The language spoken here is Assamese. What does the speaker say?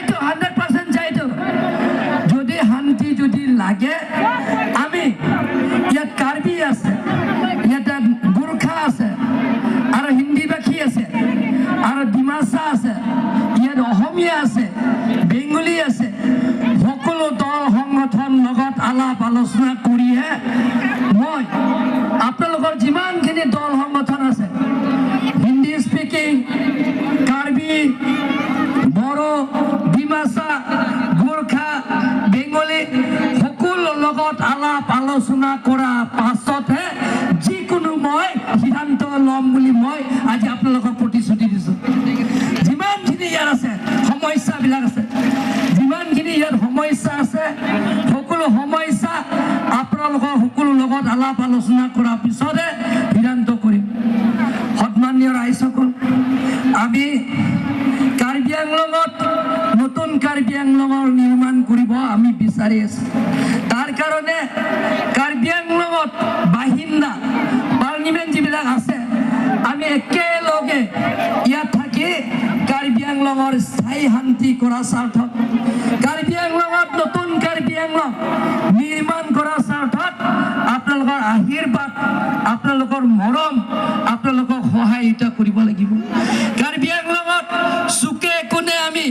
যাইতো 100% যাইতো যদি শান্তি যদি লাগে আমি ইয়াত কাৰ্বি আছে ইয়াত গোৰ্খা আছে আৰু হিন্দী ভাষী আছে আৰু ডিমাচা আছে ইয়াত অসমীয়া আছে বেংগলী আছে সকলো দল সংগঠন লগত আলাপ আলোচনা কৰিহে মই আপোনালোকৰ যিমানখিনি দল সংগঠন আছে হিন্দী স্পিকিং কাৰ্বি বড়ো ডিমাচা গোৰ্খা বেংগলী সকলো লগত আলাপ আলোচনা কৰা পাছতহে যিকোনো মই সিদ্ধান্ত ল'ম বুলি মই আজি আপোনালোকক প্ৰতিশ্ৰুতি দিছোঁ যিমানখিনি ইয়াত আছে সমস্যাবিলাক আছে যিমানখিনি ইয়াত সমস্যা আছে সকলো সমস্যা আপোনালোকৰ সকলো লগত আলাপ আলোচনা কৰাৰ পিছতহে সিদ্ধান্ত কৰিম সন্মানীয় ৰাইজসকল আমি কাৰ্বি আংলঙত নতুন কাৰ্বি আংলঙৰ নিৰ্মাণ কৰিব আমি বিচাৰি আছোঁ তাৰ কাৰণে কাৰ্বি আংলঙত বাসিন্দা পাৰ্লিমেণ্ট যিবিলাক আছে আমি একেলগে ইয়াত থাকি কাৰ্বি আংলঙৰ স্থায়ী শান্তি কৰাৰ স্বাৰ্থত কাৰ্বি আংলঙত নতুন কাৰ্বি আংলং নিৰ্মাণ কৰাৰ স্বাৰ্থত আপোনালোকৰ আশীৰ্বাদ আপোনালোকৰ মৰম আপোনালোকক সহায়িতা কৰিব লাগিব কাৰ্বি আংলঙত চুকে কোণে আমি